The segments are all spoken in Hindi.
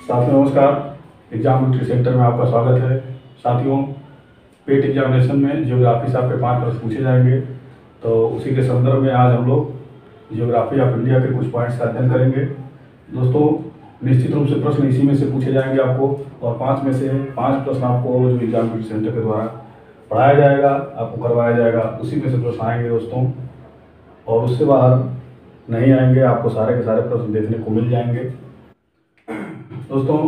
साथियों नमस्कार। एग्जाम विक्ट्री सेंटर में आपका स्वागत है। साथियों, पेट एग्जामिनेशन में ज्योग्राफी से आपके 5 प्रश्न पूछे जाएंगे, तो उसी के संदर्भ में आज हम लोग ज्योग्राफी ऑफ इंडिया के कुछ पॉइंट्स का अध्ययन करेंगे। दोस्तों, निश्चित रूप से प्रश्न इसी में से पूछे जाएंगे आपको, और 5 में से 5 प्रश्न आपको जो एग्जाम विक्ट्री सेंटर के द्वारा पढ़ाया जाएगा, आपको करवाया जाएगा, उसी में से प्रश्न आएंगे दोस्तों, और उससे बाहर नहीं आएंगे। आपको सारे के सारे प्रश्न देखने को मिल जाएंगे। दोस्तों,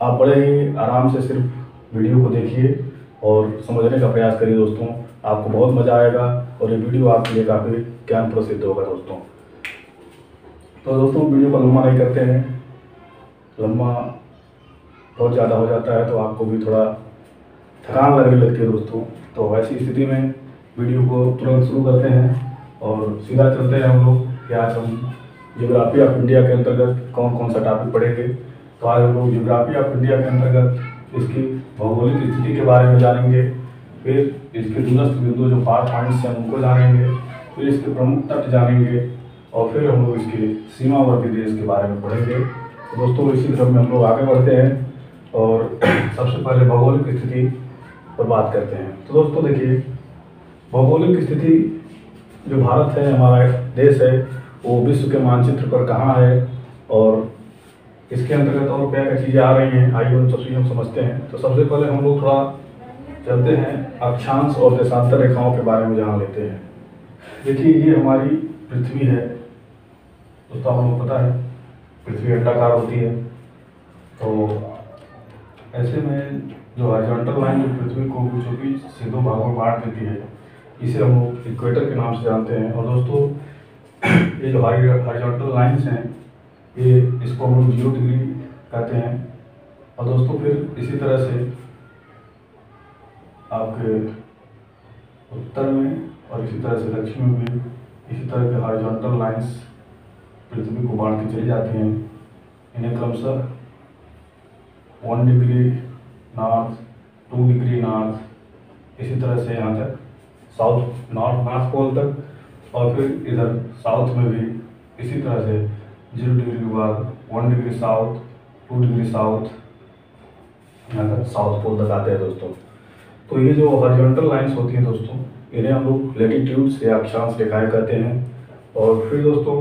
आप बड़े ही आराम से सिर्फ वीडियो को देखिए और समझने का प्रयास करिए दोस्तों, आपको बहुत मज़ा आएगा और ये वीडियो आपके लिए काफ़ी ज्ञानप्रद सिद्ध होगा दोस्तों। तो दोस्तों, वीडियो को लंबा नहीं करते हैं, लंबा बहुत ज़्यादा हो जाता है तो आपको भी थोड़ा थकान लगने लगती है दोस्तों। तो ऐसी स्थिति में वीडियो को तुरंत शुरू करते हैं और सीधा चलते हैं हम लोग कि आज हम ज्योग्राफी ऑफ इंडिया के अंतर्गत कौन कौन सा टॉपिक पढ़ेंगे। तो आज हम लोग ज्योग्राफी ऑफ इंडिया के अंतर्गत इसकी भौगोलिक स्थिति के बारे में जानेंगे, फिर इसके दूरस्थ बिंदु जो पार्ट पॉइंट्स हैं उनको जानेंगे, फिर इसके प्रमुख तट जानेंगे, और फिर हम लोग इसके सीमावर्ती देश के बारे में पढ़ेंगे। तो दोस्तों, इसी क्रम में हम लोग आगे बढ़ते हैं और सबसे पहले भौगोलिक स्थिति पर बात करते हैं। तो दोस्तों देखिए, भौगोलिक स्थिति जो भारत है, हमारा देश है, वो विश्व के मानचित्र पर कहाँ है और इसके अंतर्गत और क्या क्या चीज़ें आ रही हैं, आइए उन सब चीज़ों को समझते हैं। तो सबसे पहले हम लोग थोड़ा चलते हैं अक्षांश और देशांतर रेखाओं के बारे में जान लेते हैं। देखिए, ये हमारी पृथ्वी है दोस्तों, आप लोगों को पता है पृथ्वी अंडाकार होती है। तो ऐसे में जो हॉरिजॉन्टल लाइन जो पृथ्वी को बीचों बीच से 2 भागों में बांट देती है, इसे हम लोग इक्वेटर के नाम से जानते हैं। और दोस्तों, ये जो हॉरिजॉन्टल लाइन्स हैं, ये इसको हम लोग 0 डिग्री कहते हैं। और दोस्तों, फिर इसी तरह से आपके उत्तर में और इसी तरह से दक्षिण में भी इसी तरह के हॉरिजॉन्टल लाइन्स पृथ्वी को बांटती चली जाती हैं। इन्हें क्रमशः 1 डिग्री नॉर्थ, 2 डिग्री नॉर्थ, इसी तरह से यहाँ तक साउथ नॉर्थ पोल तक, और फिर इधर साउथ में भी इसी तरह से 0 डिग्री के बाद 1 डिग्री साउथ, 2 डिग्री साउथ, यहाँ तक साउथ पोल तक आते हैं दोस्तों। तो ये जो हॉरिजॉन्टल लाइंस होती हैं दोस्तों, इन्हें हम लोग लैटिट्यूड्स या अक्षांश रेखाएं कहते हैं। और फिर दोस्तों,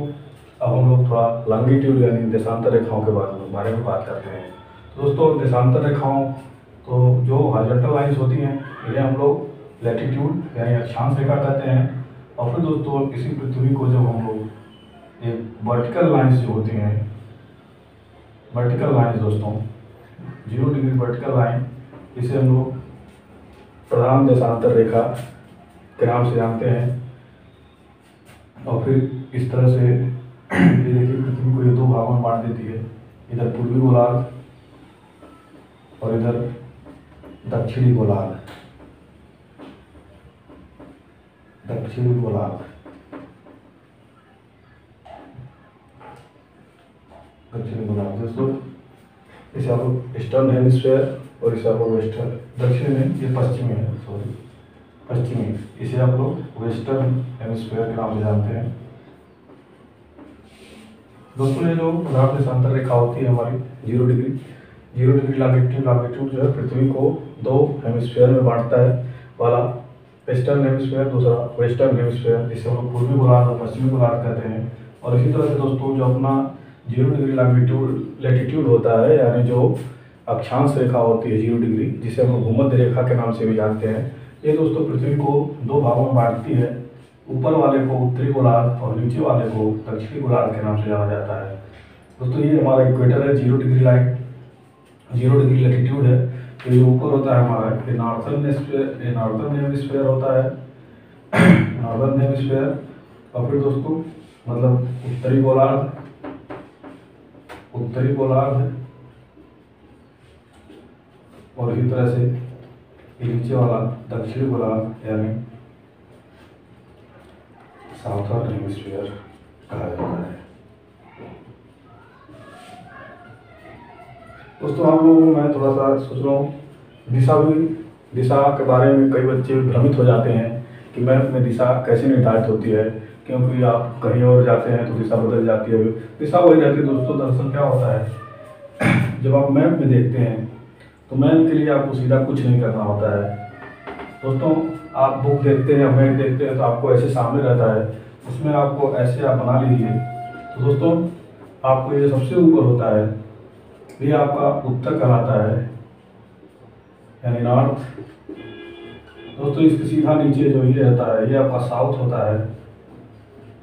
अब हम लोग थोड़ा लॉन्गिट्यूड यानी देशांतर रेखाओं के बारे में बात करते हैं। तो दोस्तों, देशांतर रेखाओं, तो जो हॉरिजॉन्टल लाइंस होती हैं, इन्हें हम लोग लैटिट्यूड यानी अक्षांश रेखा कहते हैं। और फिर दोस्तों, इसी पृथ्वी को जब हम लोग एक वर्टिकल लाइंस जो होती हैं, वर्टिकल लाइंस दोस्तों 0 डिग्री वर्टिकल लाइन, इसे हम लोग प्रधान देशांतर रेखा के नाम से जानते हैं। और फिर इस तरह से ये देखिए, पृथ्वी को ये 2 भागों में बांट देती है, इधर पूर्वी गोलार्ध और इधर दक्षिणी गोलार्ध। दक्षिणी गोलार्ध, दक्षिणी गोलार्ध दोस्तों, इसे आप ईस्टर्न हेमिस्फीयर और इसे आप वेस्टर्न, दक्षिण में ये पश्चिमी है, सॉरी पश्चिमी, इसे आप लोग वेस्टर्न हेमिस्फीयर के नाम से जानते हैं। दोस्तों, ये जो प्रधान देशांतर रेखा होती है हमारी 0 डिग्री लॉन्गिट्यूड जो है पृथ्वी को 2 हेमिस्फीयर में बांटता है, वाला ईस्टर्न हेमिस्फीयर, दूसरा वेस्टर्न हेमिस्फीयर, जिसे हम लोग पूर्वी गोलार्ध और पश्चिमी गोलार्ध कहते हैं। और इसी तरह से दोस्तों, जो अपना 0 डिग्री लैटिट्यूड होता है, यानी जो अक्षांश रेखा होती है 0 डिग्री, जिसे हम भूमध्य रेखा के नाम से भी जानते हैं, ये दोस्तों पृथ्वी को 2 भागों में बांटती है। ऊपर वाले को उत्तरी गोलार्ध और नीचे वाले को दक्षिणी गोलार्ध के नाम से जाना जाता है। दोस्तों, ये हमारा इक्वेटर है, 0 डिग्री लाइन, 0 डिग्री लैटिट्यूड है। तो ये ऊपर होता है हमारा ये नॉर्थर्न हेमिस्फीयर होता है, नॉर्दर्न हेमिस्फीयर। और फिर दोस्तों, मतलब उत्तरी गोलार्ध और इसी तरह से नीचे वाला दक्षिणी गोलार्ध यानी साउथर्न हेमिस्फीयर कहा जाता है। दोस्तों, आप लोगों को मैं थोड़ा सा सोच रहा हूँ, दिशा के बारे में कई बच्चे भ्रमित हो जाते हैं कि मैप में दिशा कैसे निर्धारित होती है, क्योंकि आप कहीं और जाते हैं तो दिशा बदल जाती है। दिशा वही रहती है दोस्तों। दरअसल क्या होता है जब आप मैप में देखते हैं तो मैप के लिए आपको सीधा कुछ नहीं करना होता है दोस्तों। आप बुक देखते हैं, मैप देखते हैं तो आपको ऐसे सामने रहता है, उसमें आपको ऐसे आप बना लीजिए। तो दोस्तों आपको ये सबसे ऊपर होता है, ये आपका उत्तर कहलाता है यानी नॉर्थ। दोस्तों इसके सीधा नीचे जो ये रहता है ये आपका साउथ होता है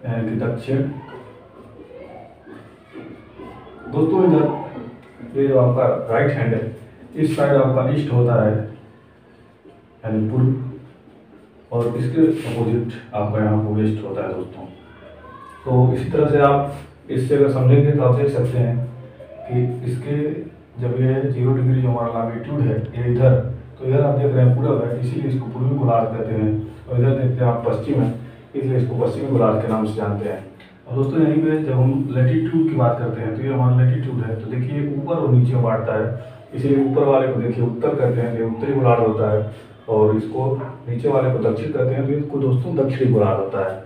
यानी कि दक्षिण। दोस्तों इधर ये जो आपका राइट हैंड है, इस साइड आपका ईस्ट होता है यानी पूर्व, और इसके अपोजिट आपका यहाँ पर वेस्ट होता है दोस्तों। तो इसी तरह से आप इससे अगर समझेंगे तो आप देख सकते हैं कि इसके जब ये 0 डिग्री जो हमारा लॉन्गिट्यूड है ये इधर, तो इधर आप देख रहे हैं पूरब है, इसीलिए इसको पूर्वी गोलार्ध कहते हैं। और इधर देखते हैं आप पश्चिम है, इसलिए इसको पश्चिमी गोलार्ध के नाम से जानते हैं। और दोस्तों यहीं पे जब हम लैटिट्यूड की बात करते हैं तो ये हमारा लैटिट्यूड है, तो देखिए ऊपर और नीचे में बांटता है, इसीलिए ऊपर वाले को देखिए उत्तर कहते हैं, ये उत्तरी गोलार्ध होता है, और इसको नीचे वाले को दक्षिण कहते हैं, तो इसको दोस्तों दक्षिणी गोलार्ध होता है।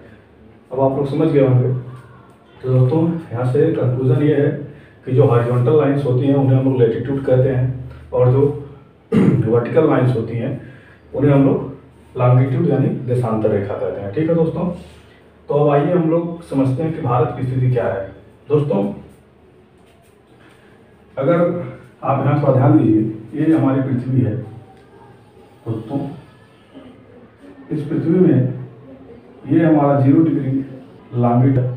अब आप लोग समझ गए होंगे। तो दोस्तों यहाँ से कंक्लूजन ये है कि जो हॉरिजॉन्टल लाइंस होती हैं उन्हें हम लोग लैटिट्यूड कहते हैं, और जो वर्टिकल लाइंस होती हैं उन्हें हम लोग लॉन्गिट्यूड यानी देशांतर रेखा कहते हैं। ठीक है दोस्तों, तो अब आइए हम लोग समझते हैं कि भारत की स्थिति क्या है। दोस्तों अगर आप यहाँ थोड़ा ध्यान दीजिए, ये हमारी पृथ्वी है दोस्तों। इस पृथ्वी में ये हमारा 0 डिग्री लॉन्गिट्यूड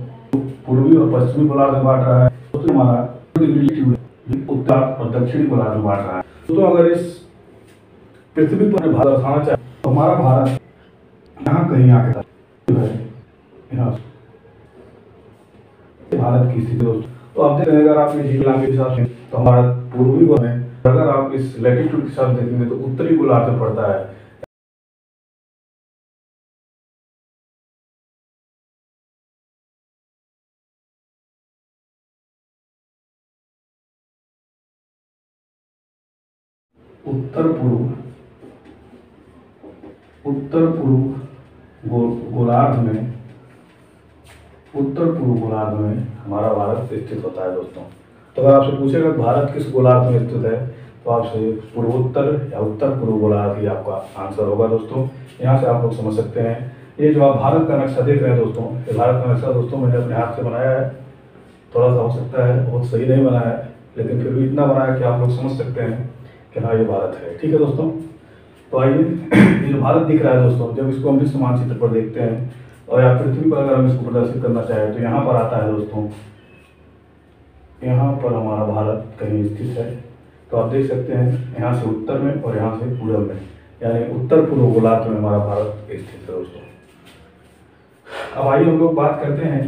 पूर्वी और पश्चिमी गोलार्ध में बांट रहा है, तो हमारा 0 डिग्री लैटिट्यूड उत्तर और दक्षिणी गोलार्ध में बांट रहा है। तो अगर इस पृथ्वी पर भारत आना चाहे तो हमारा भारत यहाँ कहीं आके यहाँ भारत की स्थिति दोस्तों। तो आप देख रहे हैं अगर आप ये जिला के हिसाब से तो हमारा पूर्वी गोलार्ध में, अगर आप इस लैटिट्यूड के हिसाब से देखेंगे तो उत्तरी गोलार्ध में पड़ता है। उत्तर पूर्व गोलार्ध में, उत्तर पूर्व गोलार्ध में हमारा भारत स्थित होता है दोस्तों। तो अगर आपसे पूछेगा भारत किस गोलार्ध में स्थित है तो आपसे पूर्वोत्तर या उत्तर पूर्व गोलार्ध ही आपका आंसर होगा दोस्तों। यहाँ से आप लोग समझ सकते हैं। ये जो आप भारत का नक्शा देख रहे हैं दोस्तों, ये भारत का नक्शा दोस्तों मैंने अपने हाथ से बनाया है। थोड़ा सा हो सकता है बहुत सही नहीं बनाया है, लेकिन फिर भी इतना बनाया कि आप लोग समझ सकते हैं कि हाँ ये भारत है। ठीक है दोस्तों, तो आइए ये जो भारत दिख रहा है दोस्तों, जब इसको हम विश्व मानचित्र पर देखते हैं और या पृथ्वी पर अगर हम इसको प्रदर्शित करना चाहें तो यहाँ पर आता है दोस्तों, यहाँ पर हमारा भारत कहीं स्थित है। तो आप देख सकते हैं यहाँ से उत्तर में और यहाँ से पूर्व में, यानी उत्तर पूर्व गोलार्ध में हमारा भारत स्थित है दोस्तों। अब आइए हम लोग बात करते हैं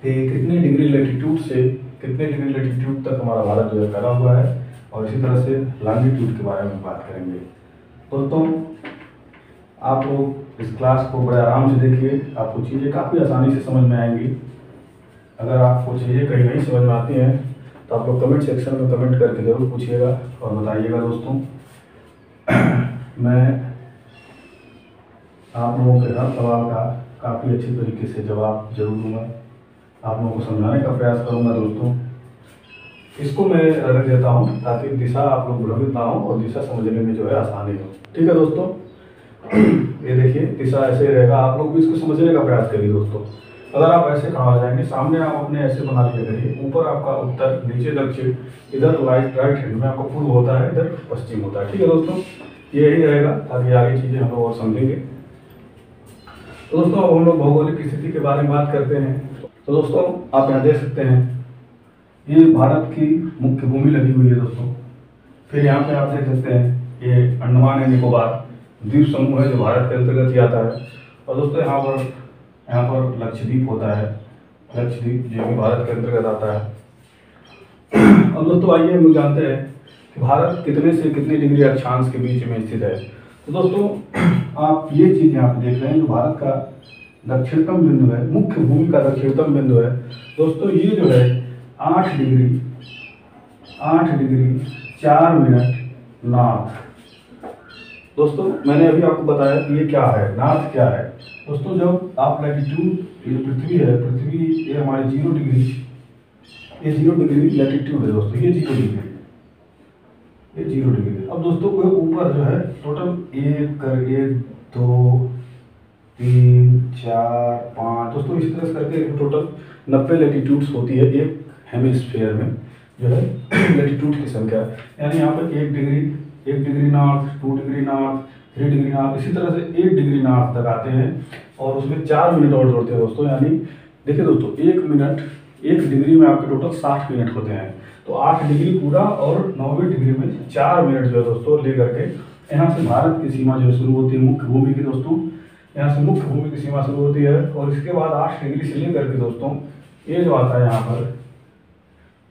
कि कितने डिग्री लैटिट्यूड से कितने डिग्री लैटिट्यूड तक हमारा भारत जो है फैला हुआ है, और इसी तरह से लॉन्गिट्यूड के बारे में बात करेंगे। दोस्तों आप लोग इस क्लास को बड़े आराम से देखिए, आपको चीज़ें काफ़ी आसानी से समझ में आएंगी। अगर आपको चीज़ें कहीं नहीं समझ में आती हैं तो आप लोग कमेंट सेक्शन में कमेंट करके ज़रूर पूछिएगा और बताइएगा दोस्तों। मैं आप लोगों के हर सवाल का काफ़ी अच्छी तरीके से जवाब जरूर दूँगा, आप लोगों को समझाने का प्रयास करूँगा दोस्तों। इसको मैं रख देता हूँ ताकि दिशा आप लोग भ्रमित ना हो और दिशा समझने में जो है आसानी हो। ठीक है दोस्तों, ये देखिए दिशा ऐसे रहेगा, आप लोग भी इसको समझने का प्रयास करिए दोस्तों। अगर आप ऐसे खड़ा हो जाएंगे, सामने आप अपने ऐसे बना लिया करिए, ऊपर आपका उत्तर, नीचे दक्षिण, इधर राइट हैंड में आपका पूर्व होता है, इधर पश्चिम होता है। ठीक है दोस्तों, यही रहेगा ताकि आगे चीज़ें हम लोग और समझेंगे। तो दोस्तों अब हम लोग भौगोलिक स्थिति के बारे में बात करते हैं। तो दोस्तों आप यहाँ देख सकते हैं ये भारत की मुख्य भूमि लगी हुई है दोस्तों। फिर यहाँ पे आप देख सकते हैं ये अंडमान एंड निकोबार द्वीप समूह है जो भारत के अंतर्गत ही आता है। और दोस्तों यहाँ पर लक्षद्वीप होता है, लक्षद्वीप जो भी भारत के अंतर्गत आता है। और दोस्तों आइए हम लोग जानते हैं कि भारत कितने से कितने डिग्री अक्षांश के बीच में स्थित है। तो दोस्तों आप ये चीज़ यहाँ पे देख रहे हैं जो भारत का दक्षिणतम बिंदु है, मुख्य भूमि का दक्षिणतम बिंदु है दोस्तों, ये जो है 8 डिग्री 4 मिनट नॉर्थ। दोस्तों मैंने अभी आपको बताया कि ये क्या है, नॉर्थ क्या है। दोस्तों जब आप लैटिट्यूड, ये पृथ्वी है, पृथ्वी ये हमारे 0 डिग्री ये 0 डिग्री लैटिट्यूड है दोस्तों, ये 0 डिग्री, ये 0 डिग्री। अब दोस्तों कोई ऊपर जो है टोटल 1 2 3 4 5 दोस्तों इस तरह से करके टोटल 90 लैटिट्यूड्स होती है एक हेमिस्फीयर में जो है लैटिट्यूड की संख्या। यानी यहाँ पर 1 degree north, 2 degree north, 3 degree north, इसी तरह से 1 डिग्री नॉर्थ तक आते हैं और उसमें 4 मिनट और जोड़ते हैं दोस्तों। यानी देखिए दोस्तों 1 मिनट 1 डिग्री में आपके टोटल 60 मिनट होते हैं, तो 8 डिग्री पूरा और 90 डिग्री में 4 मिनट जो है दोस्तों ले करके यहाँ से भारत की सीमा जो है शुरू होती है मुख्य भूमि की दोस्तों। यहाँ से मुख्य भूमि की सीमा शुरू होती है और इसके बाद 8 डिग्री से लेकर के दोस्तों ये जो आता है यहाँ पर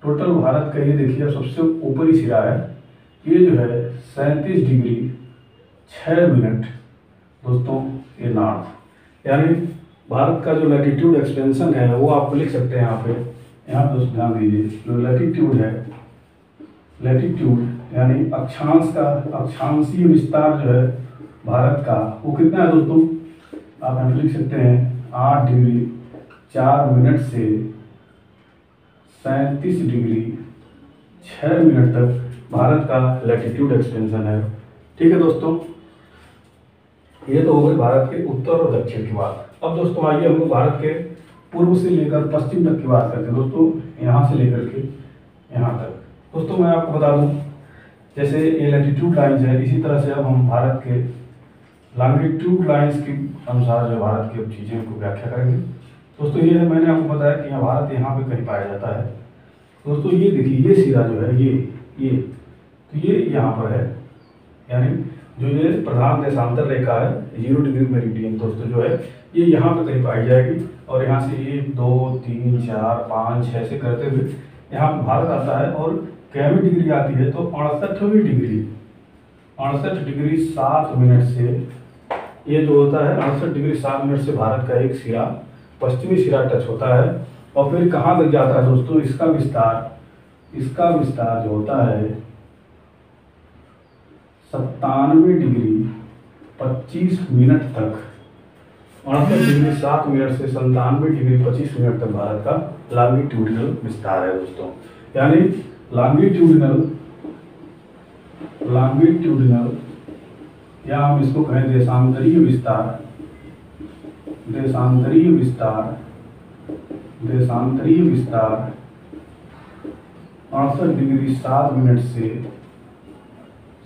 टोटल भारत का, ये देखिए सबसे ऊपरी सिरा है, ये जो है 37 डिग्री 6 मिनट दोस्तों ये नॉर्थ। यानी भारत का जो लैटिट्यूड एक्सपेंशन है वो आप लिख सकते हैं यहाँ पे। यहाँ पे दोस्तों ध्यान दीजिए, जो लैटिट्यूड है, लैटिट्यूड यानी अक्षांश का अक्षांशीय विस्तार जो है भारत का वो कितना है दोस्तों, आप यहाँ पे लिख सकते हैं 8 डिग्री 4 मिनट से 37 डिग्री 6 मिनट तक भारत का लैटिट्यूड एक्सपेंशन है। ठीक है दोस्तों, ये तो हो गई भारत के उत्तर और दक्षिण की बात। अब दोस्तों आइए हम लोग भारत के पूर्व से लेकर पश्चिम तक की बात करते हैं दोस्तों, यहाँ से लेकर के यहाँ तक। दोस्तों मैं आपको बता दूं, जैसे ये लैटिट्यूड लाइन्स है, इसी तरह से अब हम भारत के लॉन्गिट्यूड लाइन्स के अनुसार जो भारत की अब चीज़ें को व्याख्या करेंगे। दोस्तों ये है, मैंने आपको बताया कि यहाँ भारत यहाँ पे कहीं पाया जाता है। दोस्तों ये देखिए ये सिरा जो है ये तो ये यहाँ पर है, यानी जो ये प्रधान देशांतर रेखा है 0 डिग्री मेरिडियन दोस्तों जो है ये यहाँ पे कहीं पाई जाएगी। और यहाँ से 1 2 3 4 5 6 से करते हुए यहाँ पे भारत आता है और कैवी डिग्री आती है तो 68वीं डिग्री 68 डिग्री 7 मिनट से ये जो होता है 68 डिग्री 7 मिनट से भारत का एक सिरा पश्चिमी सिरा टच होता है। और फिर कहाँ तक जाता है दोस्तों, इसका विस्तार जो होता है 97 डिग्री 25 मिनट तक, 68 डिग्री 7 मिनट से 97 डिग्री 25 मिनट तक भारत का लॉन्गिट्यूडिनल विस्तार है दोस्तों। यानी लॉन्गिट्यूडिनल या हम इसको कहें देशांतरीय विस्तार 68 डिग्री 7 मिनट से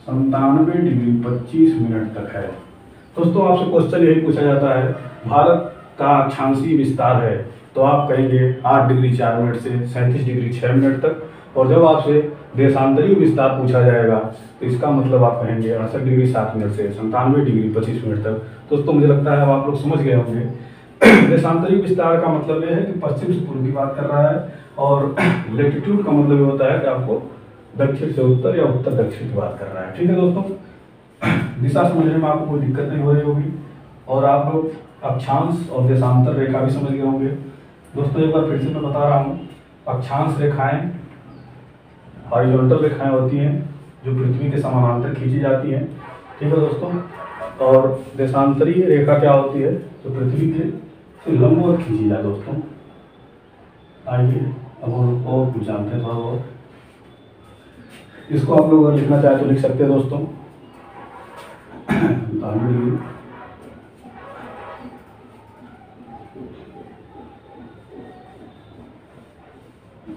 97 डिग्री 25 मिनट तक है। दोस्तों आपसे क्वेश्चन यही पूछा जाता है, भारत का अक्षांशीय विस्तार है तो आप कहेंगे 8 डिग्री 4 मिनट से 37 डिग्री 6 मिनट तक, और जब आपसे देशांतरीय विस्तार पूछा जाएगा तो इसका मतलब आप कहेंगे 68 डिग्री 7 मिनट से 97 डिग्री 25 मिनट तक। दोस्तों मुझे लगता है अब आप लोग समझ गए होंगे। देशांतरीय विस्तार का मतलब यह है कि पश्चिम से पूर्व की बात कर रहा है, और लैटिट्यूड का मतलब ये होता है कि आपको दक्षिण से उत्तर या उत्तर दक्षिण की बात कर रहा है। ठीक है दोस्तों, दिशा समझने में आपको कोई दिक्कत नहीं हो रही होगी और आप लोग अक्षांश और देशांतर रेखा भी समझ गए होंगे। दोस्तों एक बार फिर से मैं बता रहा हूँ, अक्षांश रेखाएं हॉरिजॉन्टल रेखाएं होती हैं जो पृथ्वी के समानांतर खींची जाती हैं। ठीक है दोस्तों, और देशांतरीय रेखा क्या होती है जो पृथ्वी के से लंबवत खींची जाए। दोस्तों आइए अब हम लोग और कुछ जानते हैं थोड़ा बहुत, इसको आप लोग अगर लिखना चाहे तो लिख सकते हैं दोस्तों।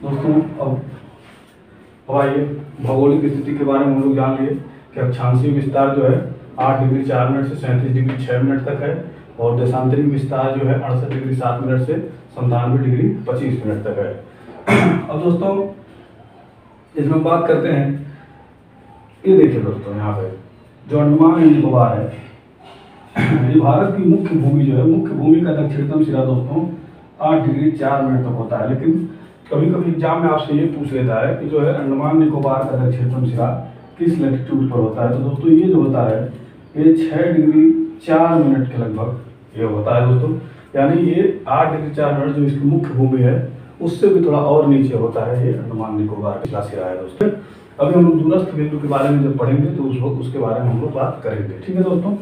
दोस्तों अब आइए भौगोलिक स्थिति के बारे में हम लोग जान लिए कि अक्षांशीय विस्तार जो है 8 डिग्री 4 मिनट से 37 डिग्री 6 मिनट तक है, और देशांतरीय विस्तार जो है 68 डिग्री 7 मिनट से 97 डिग्री 25 मिनट तक है। अब दोस्तों इसमें बात करते हैं, ये देखिए दोस्तों यहाँ पे जो अंडमान एंड निकोबार है, ये भारत की मुख्य भूमि जो है, मुख्य भूमि का दक्षिणतम सिरा दोस्तों 8 डिग्री 4 मिनट तक होता है। लेकिन कभी कभी एग्जाम में आपसे ये पूछ लेता है कि जो है अंडमान निकोबार का दक्षिणतम सिरा किस लैटिट्यूड पर होता है। तो दोस्तों ये जो होता है ये 6 डिग्री 4 मिनट के लगभग ये होता है दोस्तों। यानी ये 8 डिग्री 4 मिनट जो इसकी मुख्य भूमि है उससे भी थोड़ा और नीचे होता है ये अंडमान निकोबार का सिरा है दोस्तों। अभी हम लोग दूरस्थ बिंदु के बारे में जब पढ़ेंगे तो उस वक्त उसके बारे में हम लोग बात करेंगे। ठीक है दोस्तों,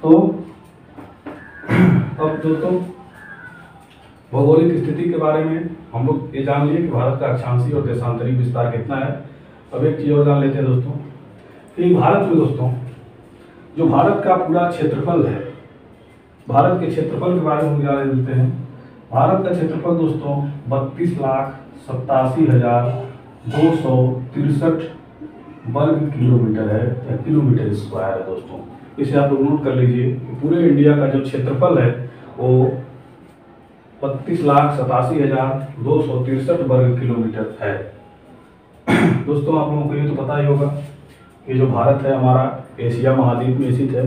तो अब दोस्तों भौगोलिक स्थिति के बारे में हम लोग ये जान लिए कि भारत का अक्षांशीय और देशांतरी विस्तार कितना है। अब एक चीज़ और जान लेते हैं दोस्तों कि भारत में दोस्तों जो भारत का पूरा क्षेत्रफल है, भारत के क्षेत्रफल के बारे में हम जान लेते हैं। भारत का क्षेत्रफल दोस्तों 32,87,263 वर्ग किलोमीटर है या किलोमीटर स्क्वायर है दोस्तों। इसे आप लोग नोट कर लीजिए कि पूरे इंडिया का जो क्षेत्रफल है वो 32,87,263 वर्ग किलोमीटर है। दोस्तों आप लोगों को ये तो पता ही होगा कि जो भारत है हमारा एशिया महाद्वीप में स्थित है।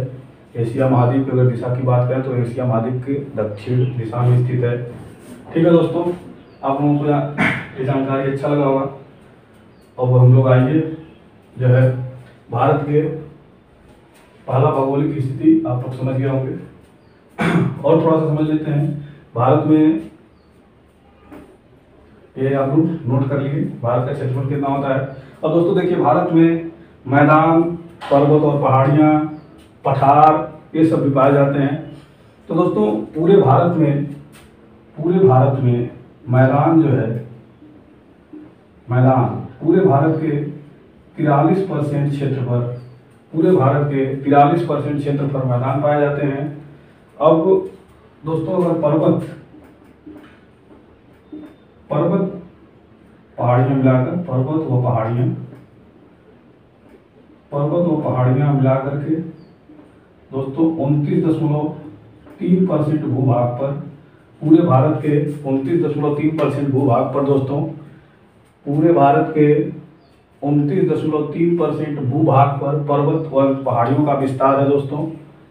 एशिया महाद्वीप की अगर दिशा की बात करें तो एशिया महाद्वीप के दक्षिण दिशा में स्थित है। ठीक है दोस्तों, आप लोगों को ये जानकारी अच्छा लगा होगा। अब हम लोग आएंगे जो है भारत के पहला भौगोलिक स्थिति आप लोग समझ गए होंगे और थोड़ा सा समझ लेते हैं भारत में। ये आप लोग नोट कर लीजिए भारत का क्षेत्रफल कितना होता है। अब दोस्तों देखिए भारत में मैदान, पर्वत और पहाड़ियाँ, पठार ये सब भी पाए जाते हैं। तो दोस्तों पूरे भारत में मैदान जो है, मैदान पूरे भारत के 43% क्षेत्रफल, पूरे भारत के 43% क्षेत्र पर मैदान पाए जाते हैं। अब दोस्तों अगर पर्वत पहाड़ियाँ मिलाकर पर्वत व पहाड़ियाँ मिलाकर के दोस्तों 29.3% भूभाग पर, पूरे भारत के 29.3% भूभाग पर दोस्तों, पूरे भारत के 29.3% भूभाग पर पर्वत व पहाड़ियों का विस्तार है दोस्तों।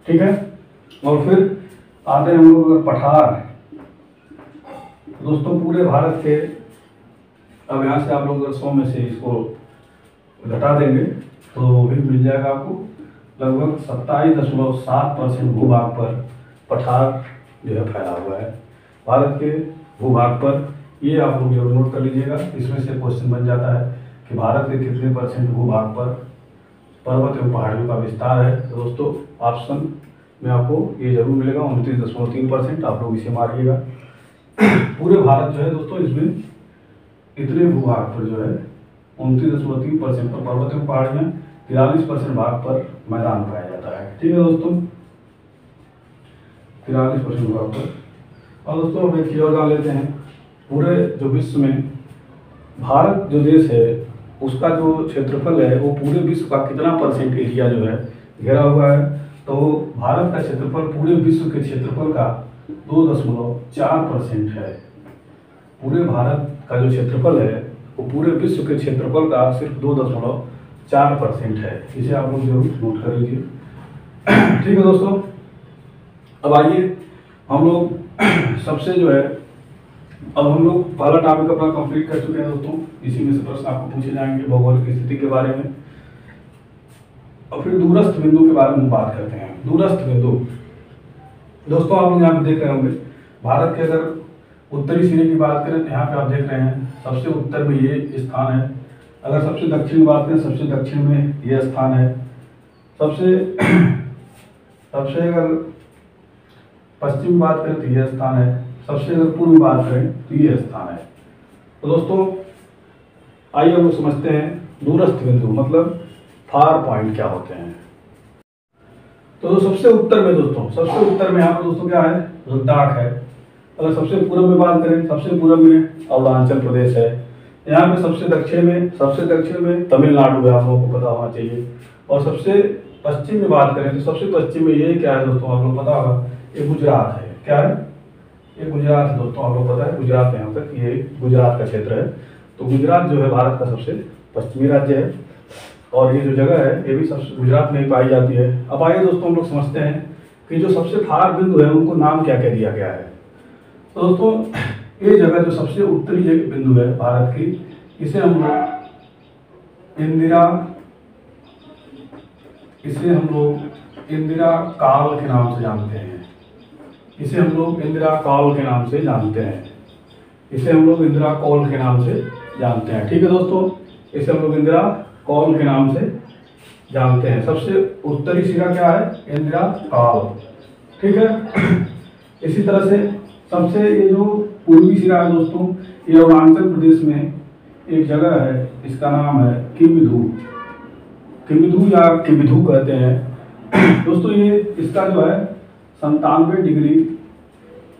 ठीक है, और फिर आते हैं हम लोग पठार। दोस्तों पूरे भारत के, अब यहाँ से आप लोग अगर 100 में से इसको घटा देंगे तो भी मिल जाएगा आपको लगभग 27.7% भूभाग पर पठार जो है फैला हुआ है भारत के भूभाग पर। ये आप लोग जरूर नोट कर लीजिएगा। इसमें से क्वेश्चन बन जाता है कि भारत के कितने % भूभाग पर पर्वत एवं पहाड़ियों का विस्तार है। तो दोस्तों ऑप्शन में आपको ये जरूर मिलेगा 29.3%। आप लोग इसे मारिएगा। पूरे भारत जो है दोस्तों इसमें इतने भूभाग पर जो है 29.3% पर पर्वत एवं पहाड़ियाँ, 43% भाग पर मैदान पाया जाता है। ठीक है दोस्तों, 43% भाग पर। और दोस्तों हम एक चीज़ और जान लेते हैं, पूरे जो विश्व में भारत जो देश है उसका जो क्षेत्रफल है वो पूरे विश्व का कितना % एरिया जो है घेरा हुआ है। तो भारत का क्षेत्रफल पूरे विश्व के क्षेत्रफल का 2.4% है। पूरे भारत का जो क्षेत्रफल है वो पूरे विश्व के क्षेत्रफल का सिर्फ 2.4% है। इसे आप लोग जरूर नोट कर लीजिए। ठीक है दोस्तों, अब आइए हम लोग सबसे जो है, अब हम लोग पहला टॉपिक अपना कंप्लीट कर चुके हैं दोस्तों। इसी में से प्रश्न आपको पूछे जाएंगे भौगोलिक स्थिति के बारे में। और फिर दूरस्थ बिंदु के बारे में बात करते हैं। दूरस्थ बिंदु दोस्तों आप लोग यहाँ पे देख रहे होंगे भारत के अगर उत्तरी सिरे की बात करें तो यहाँ पे आप देख रहे हैं सबसे उत्तर में ये स्थान है। अगर सबसे दक्षिण की बात करें सबसे दक्षिण में ये स्थान है। सबसे अगर पश्चिम की बात करें तो ये स्थान है। सबसे अगर पूर्व बात करें तो ये स्थान है। तो दोस्तों आइए हम लोग समझते हैं दूरस्थ बिंदु मतलब फार पॉइंट क्या होते हैं। तो सबसे उत्तर में दोस्तों, सबसे उत्तर में यहाँ पर दोस्तों क्या है, लद्दाख है। अगर सबसे पूर्व में बात करें, सबसे पूर्व में अरुणाचल प्रदेश है। यहाँ पे सबसे दक्षिण में तमिलनाडु है, आप लोगों को पता होना चाहिए। और सबसे पश्चिम में बात करें तो सबसे पश्चिम में ये क्या है दोस्तों, आप लोग पता होगा, ये गुजरात है। क्या है, ये गुजरात है दोस्तों, आप लोग पता है गुजरात में यहाँ तक ये गुजरात का क्षेत्र है। तो गुजरात जो है भारत का सबसे पश्चिमी राज्य है और ये जो जगह है ये भी सबसे गुजरात में ही पाई जाती है। अब आइए दोस्तों हम लोग समझते हैं कि जो सबसे फार बिंदु है उनको नाम क्या क्या दिया गया है। तो दोस्तों ये जगह जो सबसे उत्तरी बिंदु है भारत की, इसे हम लोग इंदिरा काल के नाम से जानते हैं। इसे हम लोग इंदिरा कॉल के नाम से जानते हैं। ठीक है दोस्तों, इसे हम लोग इंदिरा कॉल के नाम से जानते हैं। सबसे उत्तरी सिरा क्या है, इंदिरा कॉल। ठीक है, इसी तरह से सबसे ये जो पूर्वी सिरा है दोस्तों। ये अरुणाचल प्रदेश में एक जगह है, इसका नाम है किम्बुधु। किम्बुधु या किम्बुधु कहते हैं दोस्तों। ये इसका जो है 97 डिग्री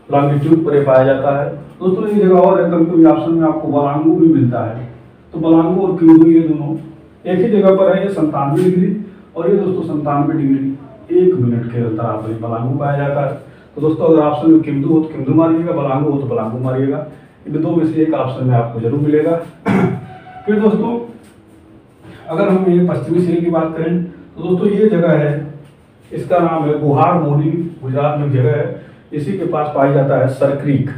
लॉन्गिट्यूड पर पाया जाता है दोस्तों। ये जगह और है, कभी कभी ऑप्शन में आपको बलांगू भी मिलता है, तो बलांगू और किम्बुधु ये दोनों एक ही जगह पर है। ये 97 डिग्री और ये दोस्तों 97 डिग्री 1 मिनट के अंतराल पर बलांगू पाया जाता है। तो दोस्तों अगर ऑप्शन में किम्बुधु हो तो किम्बुधु मारिएगा, बलांगू हो तो बलांगू मारिएगा। इन दो में से एक ऑप्शन में आपको जरूर मिलेगा। फिर दोस्तों अगर हम ये पश्चिमी सिरे की बात करें तो दोस्तों ये जगह है, इसका नाम है बुहार मोहनी, गुजरात में जगह है। इसी के पास पाया जाता है सर क्रीक।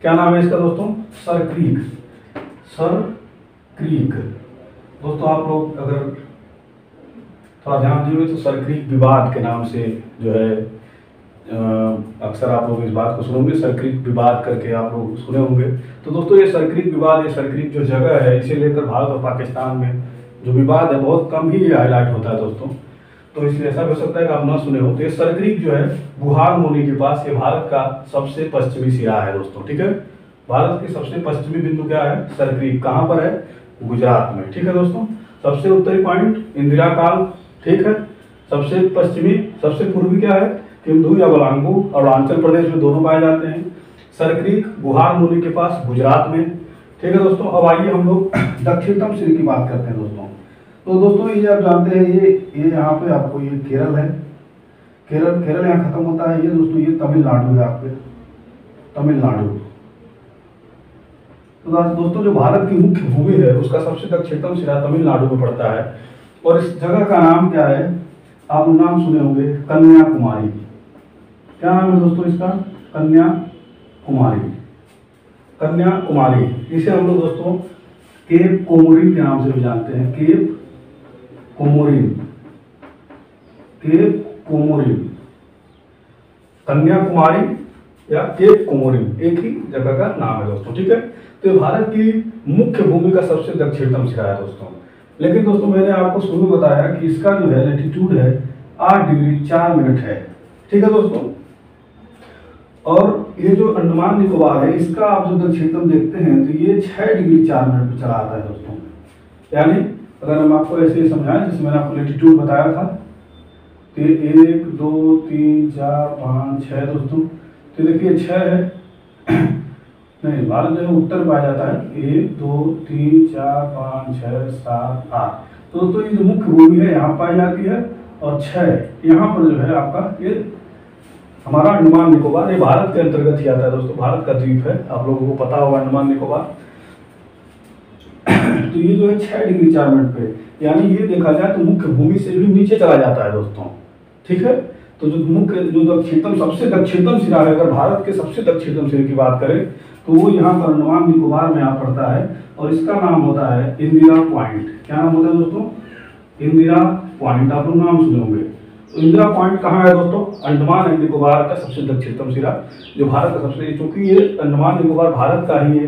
क्या नाम है इसका दोस्तों? Sir creek. सर क्रीक दोस्तों, आप लोग अगर थोड़ा ध्यान देंगे तो सर क्रीक विवाद के नाम से जो है अक्सर आप लोग इस बात को सुनोगे, सर क्रीक विवाद करके आप लोग सुने होंगे। तो दोस्तों ये सर क्रीक विवाद, ये सर क्रीक जो जगह है, इसे लेकर भारत और पाकिस्तान में जो विवाद है बहुत कम ही ये हाईलाइट होता है दोस्तों। तो इसलिए ऐसा हो सकता है कि आप ना सुने हो। तो ये सर क्रीक जो है बुहार मोहनी के पास, ये भारत का सबसे पश्चिमी सिरा है दोस्तों। ठीक है, भारत की सबसे पश्चिमी बिंदु क्या है? Sir creek. कहाँ पर है? गुजरात में। ठीक है दोस्तों। सबसे उत्तरी पॉइंट इंदिरा काल। ठीक है, सबसे पश्चिमी, सबसे पूर्वी क्या है? किम्बुधु या बलांगू, अरुणाचल प्रदेश में दोनों पाए जाते हैं। सर क्रीक बुहार मोहनी के पास गुजरात में। ठीक है दोस्तों। अब आइए हम लोग दक्षिणतम सिरे की बात करते हैं दोस्तों। तो दोस्तों ये आप जानते हैं ये यहाँ पे आपको ये केरल है। केरल यहाँ खत्म होता है। ये दोस्तों ये तमिलनाडु है, आपके तमिलनाडु। तो दोस्तों जो भारत की मुख्य भूमि है उसका सबसे दक्षिणतम सिरा तमिलनाडु में पड़ता है और इस जगह का नाम क्या है? आप नाम सुने होंगे, कन्याकुमारी। क्या नाम है दोस्तों इसका? कन्याकुमारी। कन्याकुमारी, इसे हम लोग दोस्तों केप कोमोरिन के नाम से भी जानते हैं। Cape Comorin, Cape Comorin, Kanyakumari या केप कोमोरिन एक ही जगह का नाम है दोस्तों। ठीक है, तो भारत की मुख्य भूमि का सबसे दक्षिणतम सिरा है दोस्तों। लेकिन दोस्तों मैंने आपको शुरू में बताया कि इसका जो है लैटिट्यूड है 8 डिग्री 4 मिनट है। ठीक है दोस्तों। और ये जो अंडमान निकोबार है, इसका आप जो दक्षिणतम देखते हैं तो ये 6 डिग्री 4 मिनट पर चला आता है दोस्तों। यानी अगर हम आपको ऐसे समझाएं जैसे मैंने आपको लैटिट्यूड बताया था, तो 1 2 3 4 5 6 दोस्तों। तो देखिए 6 है नहीं, भारत जो है उत्तर पाया जाता है 1 2 3 4 5 6 7 8। तो दोस्तों ये जो मुख्य भूमि है यहाँ पाई जाती है और 6 यहाँ पर जो है आपका ये हमारा अंडमान निकोबार, ये भारत के अंतर्गत ही आता है दोस्तों। भारत का द्वीप है, आप लोगों को पता होगा अंडमान निकोबार। तो ये जो है 6 डिग्री 4 मिनट पे, यानी ये देखा जाए तो मुख्य भूमि से भी नीचे चला जाता है दोस्तों। ठीक है, तो जो मुख्य जो दक्षिणतम सबसे दक्षिणतम सिरा है, अगर भारत के सबसे दक्षिणतम सिरे की बात करें तो वो यहाँ पर अंडमान निकोबार में आ पड़ता है और इसका नाम होता है इंदिरा पॉइंट। क्या नाम होता है दोस्तों? इंदिरा पॉइंट। आप लोग नाम सुने होंगे। तो इंदिरा पॉइंट कहाँ है दोस्तों? अंडमान एंड निकोबार का सबसे दक्षिणतम सिरा, जो भारत का सबसे, चूंकि ये अंडमान निकोबार भारत का ही है,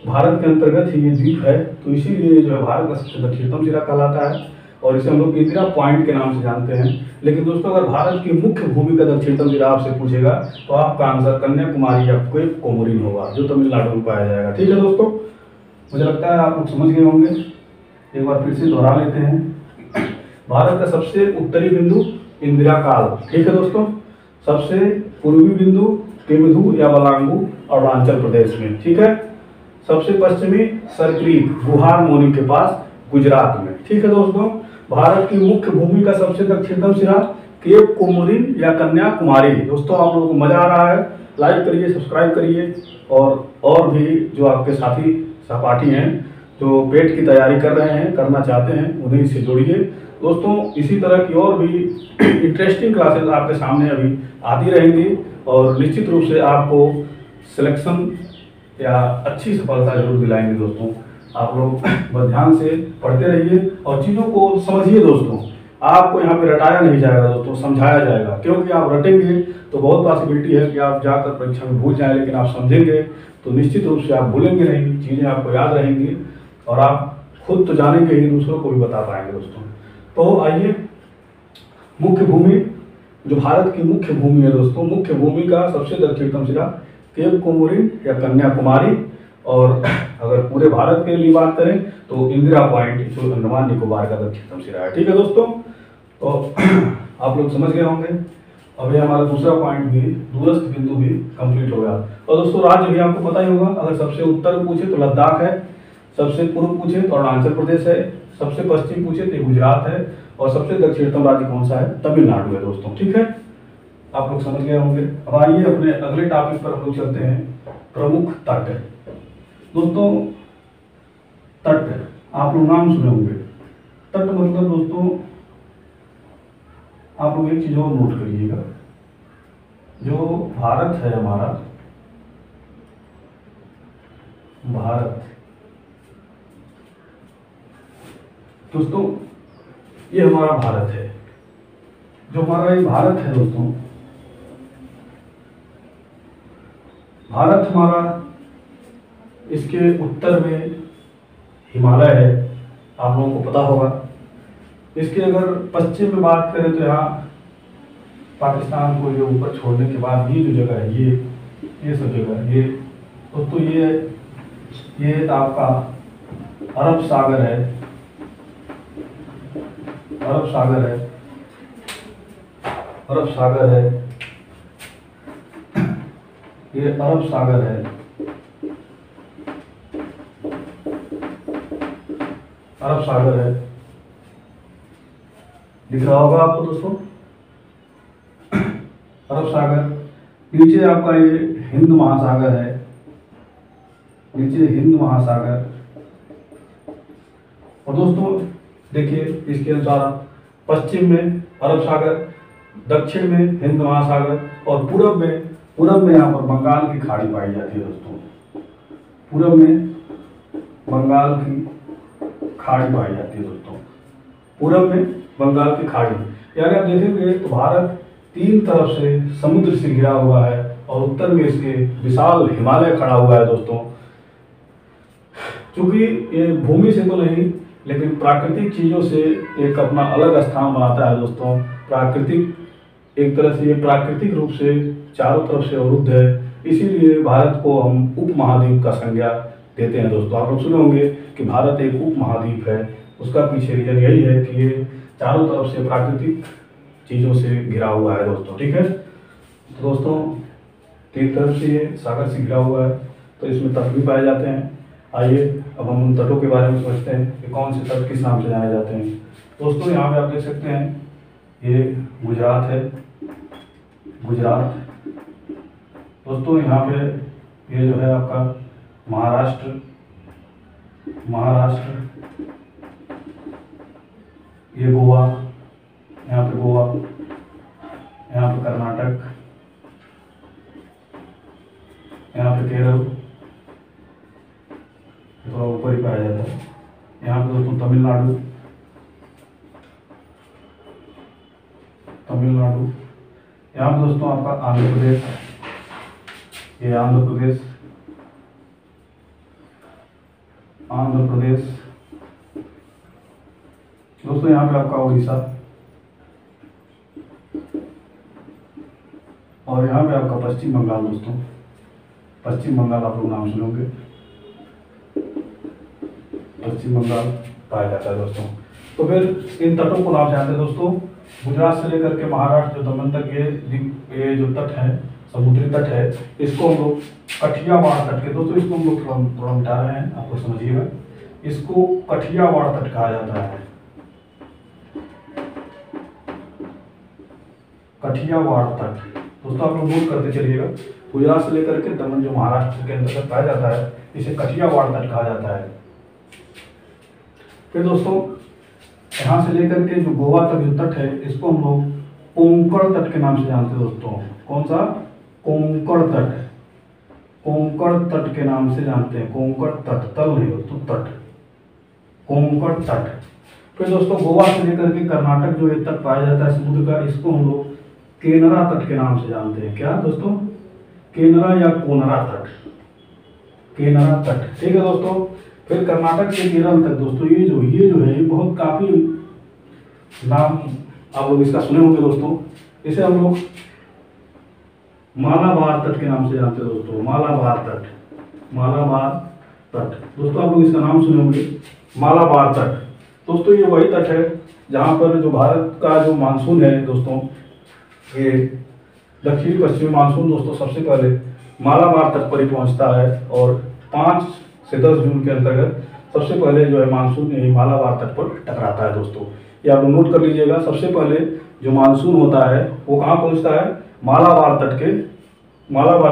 भारत के अंतर्गत ही ये द्वीप है, तो इसीलिए जो है भारत का सबसे दक्षिणतम सिरा कहलाता है और इसे हम लोग इंदिरा पॉइंट के नाम से जानते हैं। लेकिन दोस्तों अगर भारत की मुख्य भूमि का दक्षिणतम सिरा आपसे पूछेगा तो आपका आंसर कन्याकुमारी या केप कोमोरिन होगा, जो तमिलनाडु में पाया जाएगा। ठीक है दोस्तों, मुझे लगता है आप लोग समझ गए होंगे। एक बार फिर से दोहरा लेते हैं। भारत का सबसे उत्तरी बिंदु इंदिरा काल। ठीक है दोस्तों। सबसे पूर्वी बिंदु किम्बुधु या बलांगू, अरुणाचल प्रदेश में। ठीक है। सबसे पश्चिमी सर क्रीक बुहार मोहनी के पास, गुजरात में। ठीक है दोस्तों। भारत की मुख्य भूमि का सबसे दक्षिणतम सिरा केप कोमोरिन या कन्याकुमारी। दोस्तों आप लोगों को मजा आ रहा है? लाइक करिए, सब्सक्राइब करिए और भी जो आपके साथी सहपाठी हैं जो पेट की तैयारी कर रहे हैं, करना चाहते हैं, उन्हीं से जुड़िए दोस्तों। इसी तरह की और भी इंटरेस्टिंग क्लासेस आपके सामने अभी आती रहेंगी और निश्चित रूप से आपको सिलेक्शन या अच्छी सफलता जरूर दिलाएंगे दोस्तों। आप लोग बस ध्यान से पढ़ते रहिए और चीज़ों को समझिए दोस्तों। आपको यहाँ पे रटाया नहीं जाएगा दोस्तों, समझाया जाएगा, क्योंकि आप रटेंगे तो बहुत पॉसिबिलिटी है कि आप जाकर परीक्षा में भूल जाएं, लेकिन आप समझेंगे तो निश्चित रूप से आप भूलेंगे नहीं, चीज़ें आपको याद रहेंगी और आप खुद तो जानेंगे ही, दूसरों को भी बता पाएंगे दोस्तों। तो आइए, मुख्य भूमि जो भारत की मुख्य भूमि है दोस्तों, मुख्य भूमि का सबसे दक्षिणतम सिरा केप कोमोरिन या कन्याकुमारी, और अगर पूरे भारत के लिए बात करें तो इंदिरा पॉइंट जो अंडमान निकोबार का दक्षिणतम सिरा है। ठीक है दोस्तों, तो आप लोग समझ गए होंगे। अब ये हमारा दूसरा पॉइंट भी, दूरस्थ बिंदु भी कंप्लीट हो गया। और दोस्तों राज्य भी आपको पता ही होगा, अगर सबसे उत्तर पूछे तो लद्दाख है, सबसे पूर्व पूछे तो अरुणाचल प्रदेश है, सबसे पश्चिम पूछे तो गुजरात है, और सबसे दक्षिणतम राज्य कौन सा है, तमिलनाडु है दोस्तों। ठीक है, आप लोग समझ गए होंगे। अब आइए अपने अगले टॉपिक पर हम लोग चलते हैं, प्रमुख तट। दोस्तों तट आप लोग नाम सुने होंगे। तट मतलब दोस्तों आप लोग एक चीज और नोट करिएगा, जो भारत है हमारा, भारत दोस्तों, ये हमारा भारत है। जो हमारा ये भारत है दोस्तों, भारत हमारा, इसके उत्तर में हिमालय है, आप लोगों को पता होगा। इसके अगर पश्चिम में बात करें तो यहाँ पाकिस्तान को ये ऊपर छोड़ने के बाद ये जो जगह है, ये सब जगह, ये दोस्तों ये आपका अरब सागर है, अरब सागर है, अरब सागर है, ये अरब सागर है, अरब सागर है, दिख रहा होगा आपको दोस्तों, अरब सागर। नीचे आपका ये हिंद महासागर है, नीचे हिंद महासागर। और दोस्तों देखिए इसके अनुसार पश्चिम में अरब सागर, दक्षिण में हिंद महासागर, और पूरब में यहाँ पर बंगाल की खाड़ी पाई जाती है दोस्तों। पूरब में बंगाल की खाड़ी पाई जाती है दोस्तों, पूरब में बंगाल की खाड़ी। यानी आप देखेंगे तो भारत तीन तरफ से समुद्र से घिरा हुआ है, और उत्तर में इसके विशाल हिमालय खड़ा हुआ है दोस्तों। क्योंकि ये भूमि से तो नहीं, लेकिन प्राकृतिक चीजों से एक अपना अलग स्थान बनाता है दोस्तों। प्राकृतिक, एक तरह से ये प्राकृतिक रूप से चारों तरफ से अवरुद्ध है, इसीलिए भारत को हम उपमहाद्वीप का संज्ञा देते हैं दोस्तों। आप लोग सुने होंगे कि भारत एक उपमहाद्वीप है, उसका पीछे रीजन यही है कि ये चारों तरफ से प्राकृतिक चीज़ों से घिरा हुआ है दोस्तों। ठीक है दोस्तों, तीन तरफ से ये सागर से घिरा हुआ है, तो इसमें तट भी पाए जाते हैं। आइए अब हम उन तटों के बारे में समझते हैं कि कौन से तट किस नाम से जाने जाते हैं। दोस्तों यहाँ पे आप देख सकते हैं, ये गुजरात है, गुजरात। दोस्तों यहाँ पे ये जो है आपका महाराष्ट्र, ये गोवा, यहाँ पे गोवा, यहाँ पे कर्नाटक, यहाँ पे केरल, थोड़ा ऊपर ही पाया जाता है। यहाँ पे दोस्तों तमिलनाडु, यहाँ पे दोस्तों आपका आंध्र प्रदेश, ये आंध्र प्रदेश, दोस्तों यहाँ पे आपका उड़ीसा, और यहाँ पे आपका पश्चिम बंगाल। दोस्तों पश्चिम बंगाल आप लोग नाम सुनोगे, पश्चिम बंगाल पाया जाता है दोस्तों। तो फिर इन तटों को आप जानते हैं दोस्तों, गुजरात से लेकर के महाराष्ट्र जो दमन तक ये जो तट है, समुद्री तट है, इसको हम लोग कठियावाड़ तट के, दोस्तों इसको हम लोग थोड़ा मिटा रहे हैं, आपको समझिएगा, इसको कठियावाड़ तट कहा जाता है, कठियावाड़ तट। दोस्तों आप लोग नोट करते चलिएगा, गुजरात से लेकर के दमन जो महाराष्ट्र के अंतर्गत पाया जाता है, इसे कठियावाड़ तट कहा जाता है। फिर दोस्तों यहाँ से लेकर के जो गोवा तक जो तट है, इसको हम लोग कोंकण तट के नाम से जानते हैं दोस्तों। कौन सा? कोंकण तट, कोंकण तट के नाम से जानते हैं। कोंकण तट, तल नहीं दोस्तों, तट, कोंकण तट। फिर दोस्तों गोवा से लेकर के कर्नाटक जो ये तट पाया जाता है समुद्र का, इसको हम लोग केनरा तट के नाम से जानते हैं। क्या दोस्तों? केनरा या कोनरा तट, केनरा तट। ठीक है दोस्तों। फिर कर्नाटक से केरल तक दोस्तों ये जो है ये बहुत काफी नाम आप लोग इसका सुने होंगे दोस्तों। इसे हम लोग मालाबार तट के नाम से जानते हैं दोस्तों, मालाबार तट, मालाबार तट। दोस्तों आप लोग इसका नाम सुने होंगे, मालाबार तट। दोस्तों ये वही तट है जहाँ पर जो भारत का जो मानसून है दोस्तों, ये दक्षिणी पश्चिमी मानसून दोस्तों सबसे पहले मालाबार तट पर ही पहुँचता है और 5 से 10 जून के अंतर्गत सबसे पहले जो है मानसून यही मालाबार तट पर टकराता है दोस्तों। ये आप लोग नोट कर लीजिएगा, सबसे पहले जो मानसून होता है वो कहाँ पहुँचता है, मालाबार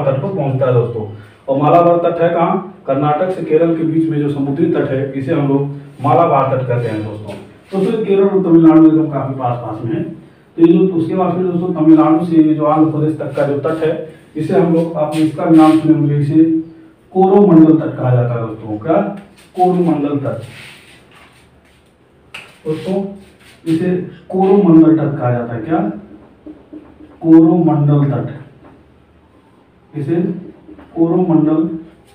तट पर पहुँचता है दोस्तों। और मालाबार तट है कहाँ, कर्नाटक से केरल के बीच में जो समुद्री तट है इसे हम लोग मालाबार तट कहते हैं दोस्तों। तो केरल और तमिलनाडु एकदम काफी पास में है। तो ये जो उसके बाद फिर दोस्तों तमिलनाडु से जो आंध्र प्रदेश तक का जो तट है इसे हम लोग, आपने इसका भी नाम सुने होंगे, इसे कोरोमंडल तट कहा जाता है दोस्तों। क्या, कोरोमंडल तट दोस्तों, इसे कोरोमंडल तट कहा जाता है। क्या, कोरोमंडल तट, इसे कोरोमंडल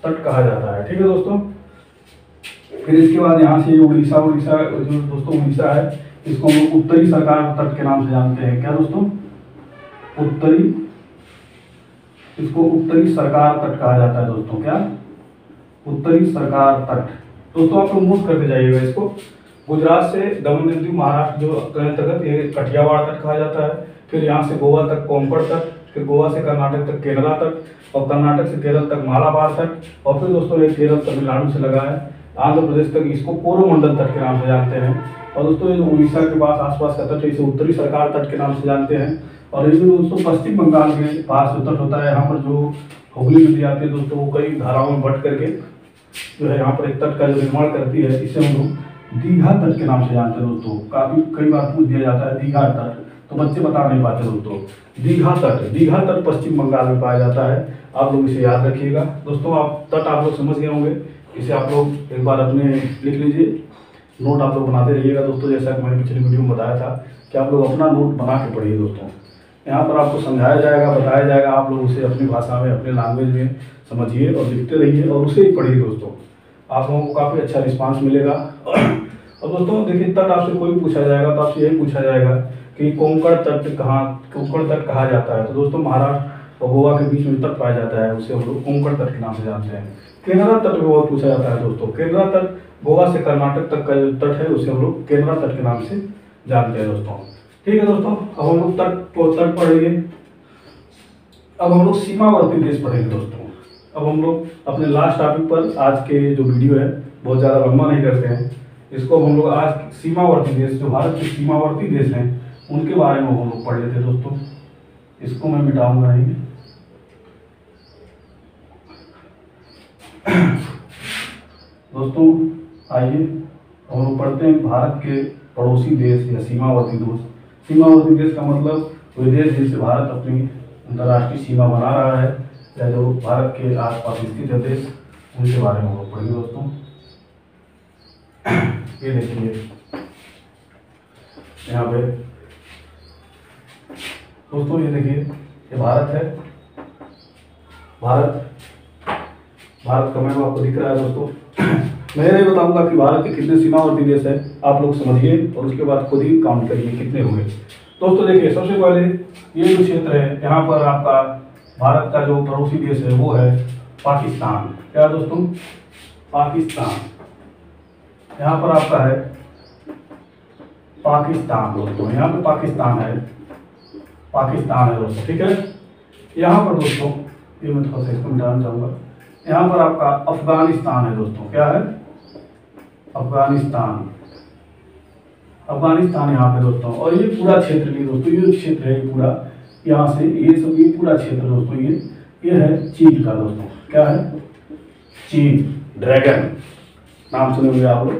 तट कहा जाता है। ठीक है दोस्तों। फिर इसके बाद यहाँ से उड़ीसा जो दोस्तों उड़ीसा है इसको हम उत्तरी सरकार तट के नाम से जानते हैं। क्या दोस्तों, इसको उत्तरी सरकार तट कहा जाता है दोस्तों। क्या, उत्तरी सरकार तट। दोस्तों आप लोग नोट करते जाइएगा इसको। गुजरात से दमन दीव महाराष्ट्र जो अंतर्गत ये कठियावाड़ तट कहा जाता है। फिर यहाँ से गोवा तक कोंकण तट, फिर गोवा से कर्नाटक तक केरला तट, और कर्नाटक से केरल तक मालाबार तट, और फिर दोस्तों ये केरल तमिलनाडु से लगा है आंध्र प्रदेश तक, इसको कोरोमंडल तट के नाम से जानते हैं। और दोस्तों ये जो उड़ीसा के पास आसपास का तट है इसे उत्तरी सरकार तट के नाम से जानते हैं। और ये जो दोस्तों पश्चिम बंगाल के पास जो तट होता है, यहाँ पर जो हुगली नदी आती है दोस्तों, वो कई धाराओं में बट करके जो है यहाँ पर एक तट का जो निर्माण करती है, इसे हम लोग दीघा तट के नाम से जानते हैं दोस्तों। कई बार पूछ दिया जाता है दीघा तट, तो बच्चे बता नहीं पाते दोस्तों। दीघा तट पश्चिम बंगाल में पाया जाता है। आप लोग इसे याद रखिएगा दोस्तों। आप लोग समझ गए होंगे, इसे आप लोग एक बार अपने लिख लीजिए, नोट आप लोग बनाते रहिएगा दोस्तों। जैसा कि मैंने पिछले वीडियो में बताया था कि आप लोग अपना नोट बना के पढ़िए दोस्तों। यहाँ पर आपको समझाया जाएगा, बताया जाएगा, आप लोग उसे अपनी भाषा में, अपने लैंग्वेज में समझिए और लिखते रहिए और उसे ही पढ़िए दोस्तों। आप लोगों को काफ़ी अच्छा रिस्पांस मिलेगा। और दोस्तों देखिए, तट आपसे कोई पूछा जाएगा तो आपसे यही पूछा जाएगा कि कोंकण तट कहा जाता है। तो दोस्तों महाराष्ट्र और गोवा के बीच में तट पाया जाता है, उसे हम लोग कोंकण तट के नाम से जानते हैं। केनरा तट भी बहुत पूछा जाता है दोस्तों। केनरा तट गोवा से कर्नाटक तक का जो तट है उसे हम लोग केनरा तट के नाम से जानते हैं दोस्तों। ठीक है दोस्तों, अब हम लोग तट पढ़ेंगे। अब हम लोग सीमावर्ती देश पढ़ेंगे दोस्तों। अब हम लोग अपने लास्ट टॉपिक पर, आज के जो वीडियो है बहुत ज़्यादा लंबा नहीं करते हैं इसको। हम लोग आज सीमावर्ती देश, जो भारत के सीमावर्ती देश हैं उनके बारे में हम लोग पढ़ लेते हैं दोस्तों। इसको मैं मिटाऊंगा नहीं। दोस्तों आइए हम लोग पढ़ते हैं भारत के पड़ोसी देश या सीमावर्ती देश। सीमावर्ती देश का मतलब वही देश जिससे भारत अपनी अंतर्राष्ट्रीय सीमा बना रहा है, या जो भारत के आसपास स्थित है देश, उनके बारे में हम लोग पढ़ेंगे दोस्तों। ये देखिए यहाँ पे दोस्तों, ये देखिए ये भारत है। भारत का मैप आपको दिख रहा है दोस्तों। मैं ये बताऊंगा कि भारत के कितने सीमावर्ती देश है, आप लोग समझिए और उसके बाद खुद ही काउंट करिए कितने हुए दोस्तों। देखिए सबसे पहले ये जो क्षेत्र है, यहाँ पर आपका भारत का जो पड़ोसी देश है वो है पाकिस्तान। क्या दोस्तों, पाकिस्तान। यहाँ पर आपका है पाकिस्तान दोस्तों, यहाँ पे पाकिस्तान है दोस्तों। ठीक है, यहाँ पर दोस्तों, ये मैं थोड़ा सा इसको मिटाना चाहूँगा। यहाँ पर आपका अफगानिस्तान है दोस्तों। क्या है, अफगानिस्तान यहाँ पे दोस्तों। और ये पूरा क्षेत्र नहीं दोस्तों, ये क्षेत्र है पूरा, यहाँ से ये सब, ये पूरा क्षेत्र दोस्तों, ये है चीन का दोस्तों। क्या है, चीन, ड्रैगन नाम सुने होंगे आप लोग।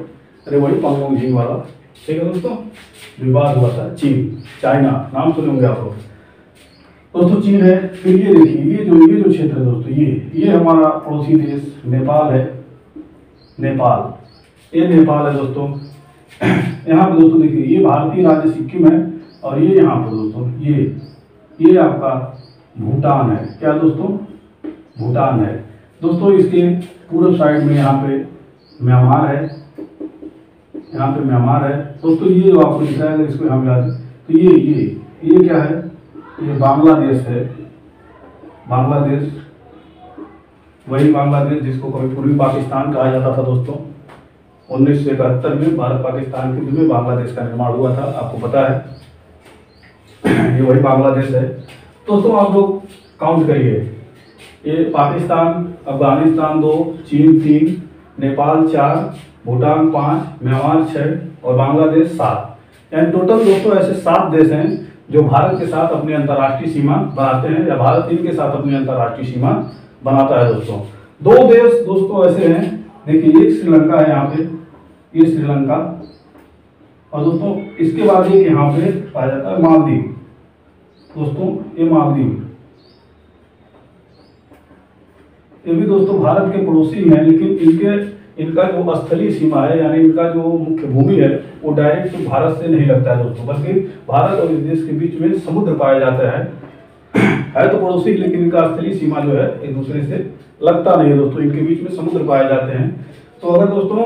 अरे वही पंगोंग झील वाला। ठीक है दोस्तों, विवाद हुआ था चीन, चाइना नाम सुने होंगे आप लोग दोस्तों। चीन है। फिर ये देखिए, ये जो क्षेत्र है दोस्तों, ये हमारा पड़ोसी देश नेपाल है। ये नेपाल है दोस्तों। यहाँ पे दोस्तों देखिए, ये भारतीय राज्य सिक्किम है। और ये यहाँ पर दोस्तों, ये आपका भूटान है। क्या दोस्तों, भूटान है दोस्तों। इसके पूर्व साइड में यहाँ पे म्यांमार है। दोस्तों। ये जो आपको दिख रहा है, अगर इसको यहाँ मिला दें तो ये क्या है, ये बांग्लादेश है। बांग्लादेश, वही बांग्लादेश जिसको कभी पूर्वी पाकिस्तान कहा जाता था दोस्तों। 1971 में भारत पाकिस्तान के युद्ध में बांग्लादेश का निर्माण हुआ था, आपको पता है। ये वही बांग्लादेश है दोस्तों। आप लोग काउंट करिए, ये पाकिस्तान, अफगानिस्तान 2, चीन 3, नेपाल 4, भूटान 5, म्यांमार 6 और बांग्लादेश 7। यानी टोटल दोस्तों ऐसे 7 देश हैं जो भारत के साथ अपनी अंतर्राष्ट्रीय सीमा बनाते हैं, या भारत इनके साथ अपनी अंतर्राष्ट्रीय सीमा बनाता है दोस्तों। 2 देश दोस्तों ऐसे हैं, देखिए एक श्रीलंका है यहाँ पे, ये श्रीलंका, और दोस्तों इसके बाद एक यहाँ पे पाया जाता है मालदीव दोस्तों, ये मालदीव। ये भी दोस्तों भारत के पड़ोसी हैं, लेकिन इनका जो स्थलीय सीमा है, यानी इनका जो मुख्य भूमि है वो डायरेक्ट भारत से नहीं लगता है दोस्तों, बल्कि भारत और इस देश के बीच में समुद्र पाया जाता है तो पड़ोसी, लेकिन इनका स्थलीय सीमा जो है एक दूसरे से लगता नहीं है दोस्तों, इनके बीच में समुद्र पाए जाते हैं। तो अगर दोस्तों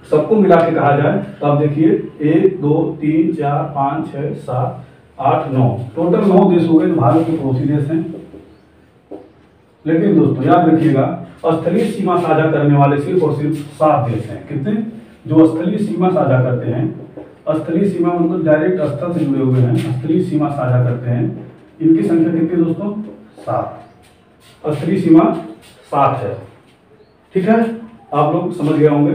सबको मिला के कहा जाए तो आप देखिए 1 2 3 4 5 6 7 8 9, टोटल 9 देश हो गए जो भारत के पड़ोसी देश हैं। लेकिन दोस्तों याद रखिएगा, स्थलीय सीमा साझा करने वाले सिर्फ और सिर्फ 7 देश हैं। कितने? जो स्थलीय सीमा साझा करते हैं, स्थलीय सीमा मतलब डायरेक्ट स्थल से जुड़े हुए हैं, स्थलीय सीमा साझा करते हैं, इनकी संख्या कितनी दोस्तों? 7। स्थलीय सीमा 7 है, ठीक है, आप लोग समझ गए होंगे।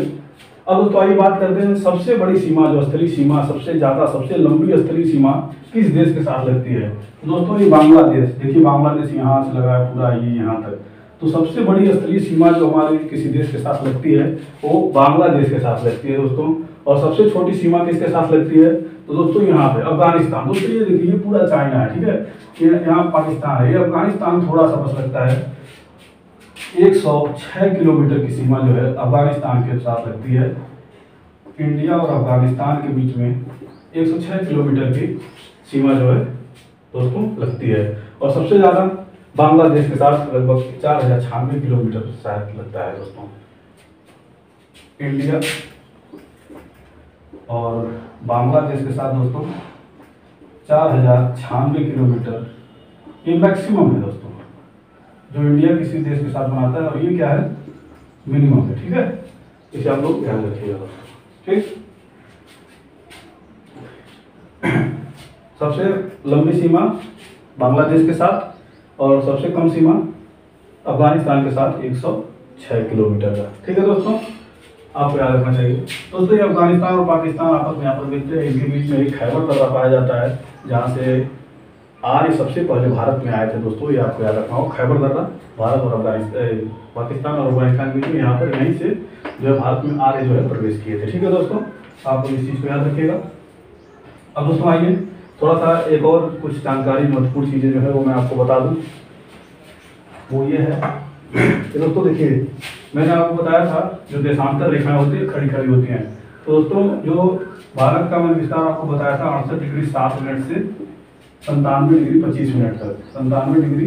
अब दोस्तों आइए बात करते हैं सबसे बड़ी सीमा, जो स्थलीय सीमा सबसे ज्यादा, सबसे लंबी स्थलीय सीमा किस देश के साथ लगती है? दोस्तों ये बांग्लादेश, देखिए बांग्लादेश यहाँ से लगा है पूरा ये यहाँ तक। तो सबसे बड़ी स्थलीय सीमा जो हमारे किसी देश के साथ लगती है वो बांग्लादेश के साथ लगती है दोस्तों। और सबसे छोटी सीमा किसके साथ लगती है? तो दोस्तों यहाँ पे अफगानिस्तान, दोस्तों ये देखिए ये पूरा चाइना है, ठीक है, ये यहाँ पाकिस्तान है, ये अफगानिस्तान थोड़ा सा बस लगता है। 106 किलोमीटर की सीमा जो है अफगानिस्तान के साथ लगती है। इंडिया और अफगानिस्तान के बीच में 106 किलोमीटर की सीमा जो है दोस्तों लगती है। और सबसे ज़्यादा बांग्लादेश के साथ लगभग 4096 किलोमीटर शायद लगता है दोस्तों। इंडिया और बांग्लादेश के साथ दोस्तों 4096 किलोमीटर ये मैक्सिमम है दोस्तों, जो इंडिया किसी देश के साथ बनाता है, और ये क्या है? मिनिमम है, ठीक है, इसे आप लोग ध्यान रखिएगा दोस्तों, ठीक। सबसे लंबी सीमा बांग्लादेश के साथ और सबसे कम सीमा अफगानिस्तान के साथ 106 किलोमीटर का, ठीक है दोस्तों, आपको याद रखना चाहिए। दोस्तों ये अफगानिस्तान और पाकिस्तान आपस में यहाँ पर मिलते हैं, इनके बीच में एक खैबर दर्रा पाया जाता है, जहाँ से आर्य सबसे पहले भारत में आए थे दोस्तों, ये आपको याद रखना हो। खैबर दर्रा भारत और अफगानिस्तान, पाकिस्तान और अफगानिस्तान के बीच में, यहाँ पर यहीं से जो है भारत में आर्य जो है प्रवेश किए थे, ठीक है दोस्तों, आप इस चीज़ को याद रखिएगा। अब दोस्तों आइए थोड़ा सा एक और कुछ जानकारी, महत्वपूर्ण चीज़ें जो है वो मैं आपको बता दूं। वो ये है कि दोस्तों देखिए, मैंने आपको बताया था जो देशांतर रेखाएं होती है खड़ी खड़ी होती हैं। तो दोस्तों जो भारत का मैंने विस्तार आपको बताया था 68 डिग्री 7 मिनट से 97 डिग्री 25 मिनट तक, 97 डिग्री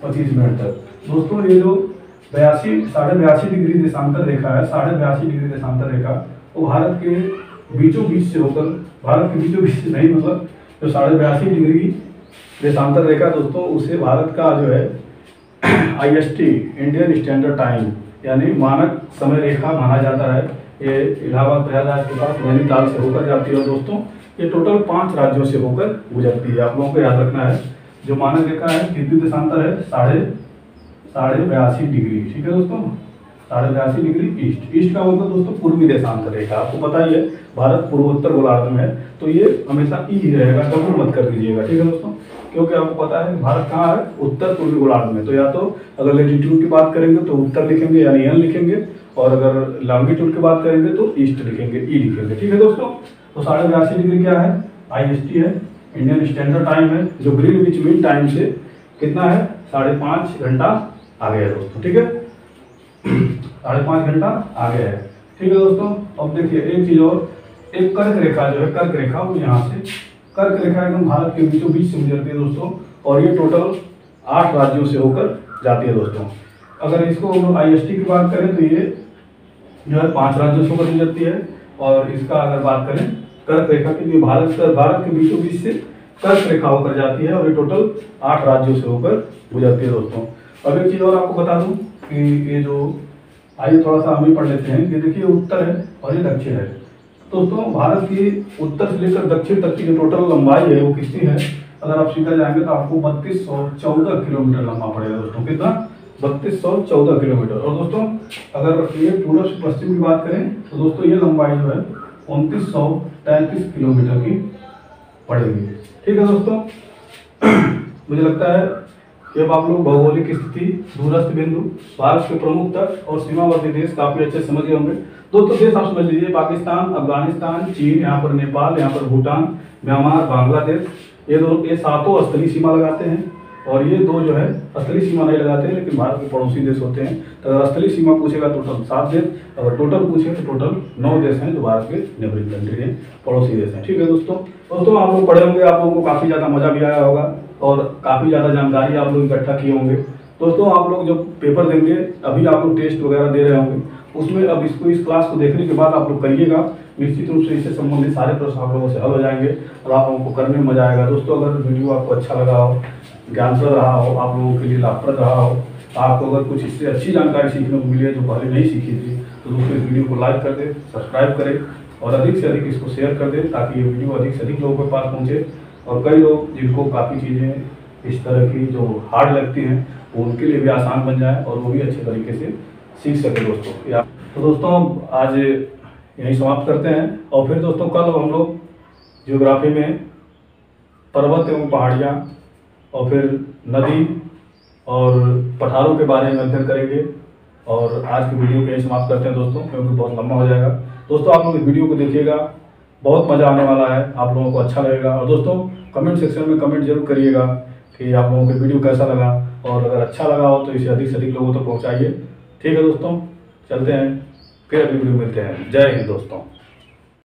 25 मिनट तक। दोस्तों ये जो 82 डिग्री देशांतर रेखा है, 82 डिग्री देशांतर रेखा, वो भारत के बीचों बीच से होकर, भारत के बीचों बीच से नहीं, मतलब जो 82 डिग्री देशांतर रेखा दोस्तों, उसे भारत का जो है IST इंडियन स्टैंडर्ड टाइम यानी मानक समय रेखा माना जाता है। ये इलाहाबाद प्रयागराज के पास नैनीताल से होकर जाती है। और दोस्तों ये टोटल 5 राज्यों से होकर गुजरती है, आप लोगों को याद रखना है। जो मानक रेखा है कितनी देशांतर है? 82.5 डिग्री, ठीक है दोस्तों, 82.5 डिग्री ईस्ट। ईस्ट का मतलब दोस्तों पूर्वी देशांतर रेखा, आपको पता ही है भारत पूर्वोत्तर गोलार्ध में है, तो ये हमेशा ई ही रहेगा, कभी मत कर दीजिएगा, ठीक है दोस्तों, क्योंकि आपको पता है भारत कहाँ है? उत्तर पूर्वी गोलार्ध में। तो या तो अगर लैटिट्यूड की बात करेंगे तो उत्तर लिखेंगे यानी एन लिखेंगे, और अगर लॉन्गिट्यूड की बात करेंगे तो ईस्ट लिखेंगे, ई लिखेंगे, ठीक है दोस्तों। तो 82.5 डिग्री क्या है? IST है, इंडियन स्टैंडर्ड टाइम है, जो ग्रीनविच मीन टाइम से कितना है? 5.5 घंटा आगे है दोस्तों, ठीक है, 5.5 घंटा आगे है, ठीक है दोस्तों। अब देखिए एक चीज और, एक कर्क रेखा जो है, कर्क रेखा वो यहाँ से, कर्क रेखा एकदम भारत के बीचों बीच से गुजरती है दोस्तों, और ये टोटल 8 राज्यों से होकर जाती है दोस्तों। अगर इसको IST की बात करें तो ये जो है 5 राज्यों से होकर गुजरती है। और इसका अगर बात करें कर्क रेखा की, भारत के बीचों बीच से कर्क रेखा होकर जाती है और ये टोटल 8 राज्यों से होकर गुजरती है दोस्तों। अब एक चीज़ और आपको बता दूं कि ये जो, आइए थोड़ा सा हम ही पढ़ लेते हैं कि देखिए उत्तर है और ये दक्षिण है। दोस्तों भारत की उत्तर से लेकर दक्षिण तक की जो टोटल लंबाई है वो कितनी है, अगर आप सीधा जाएंगे तो आपको 3214 किलोमीटर लंबा पड़ेगा दोस्तों। कितना? 3214 किलोमीटर। और दोस्तों अगर ये पूर्व से पश्चिम की बात करें तो दोस्तों ये लंबाई जो है 2933 किलोमीटर की पड़ेगी। ठीक है दोस्तों, मुझे लगता है कि अब आप लोग भौगोलिक स्थिति, दूरस्थ बिंदु, भारत के प्रमुख तट और सीमावर्ती देश काफी अच्छे समझ गए होंगे। दोस्तों देश आप समझ लीजिए, पाकिस्तान, अफगानिस्तान, चीन, यहाँ पर नेपाल, यहाँ पर भूटान, म्यांमार, बांग्लादेश, ये सातों स्थलीय सीमा लगाते हैं और ये दो जो है स्थलीय सीमा नहीं लगाते हैं, लेकिन भारत के पड़ोसी देश होते हैं। तो अगर स्थलीय सीमा पूछेगा टोटल 7 देश, अगर टोटल पूछे तो टोटल 9 देश हैं जो भारत के नेबरिंग कंट्री हैं, पड़ोसी देश हैं। ठीक है दोस्तों आप लोग पढ़े होंगे, आप लोगों को काफ़ी ज़्यादा मजा भी आया होगा और काफ़ी ज़्यादा जानकारी आप लोग इकट्ठा किए होंगे। दोस्तों आप लोग जब पेपर देंगे, अभी आप लोग टेस्ट वगैरह दे रहे होंगे, उसमें अब इस क्लास को देखने के बाद आप लोग करिएगा, निश्चित रूप से इससे संबंधित सारे प्रश्न आप लोगों से हल हो जाएंगे और आप लोगों को करने में मजा आएगा। दोस्तों अगर वीडियो आपको अच्छा लगा हो, ज्ञानप्रद रहा हो, आप लोगों के लिए लाभप्रद रहा हो, आपको अगर कुछ इससे अच्छी जानकारी सीखने को मिली है जो पहले नहीं सीखी थी, तो दोस्तों इस वीडियो को लाइक कर दें, सब्सक्राइब करें और अधिक से अधिक इसको शेयर कर दें ताकि ये वीडियो अधिक से अधिक लोगों के पास पहुँचे। और कई लोग जिनको काफ़ी चीज़ें इस तरह की जो हार्ड लगती हैं वो उनके लिए भी आसान बन जाए और वो भी अच्छे तरीके से सीख सके दोस्तों। तो दोस्तों आज यहीं समाप्त करते हैं और फिर दोस्तों कल हम लोग ज्योग्राफी में पर्वत एवं पहाड़ियाँ और फिर नदी और पठारों के बारे में अध्ययन करेंगे। और आज की वीडियो को यहीं समाप्त करते हैं दोस्तों, क्योंकि बहुत लंबा हो जाएगा। दोस्तों आप लोग इस वीडियो को देखिएगा, बहुत मज़ा आने वाला है, आप लोगों को अच्छा लगेगा। और दोस्तों कमेंट सेक्शन में कमेंट जरूर करिएगा कि आप लोगों को वीडियो कैसा लगा, और अगर अच्छा लगा हो तो इसे अधिक से अधिक लोगों तक पहुँचाइए। ठीक है दोस्तों, चलते हैं, फिर अगली वीडियो मिलते हैं। जय हिंद दोस्तों।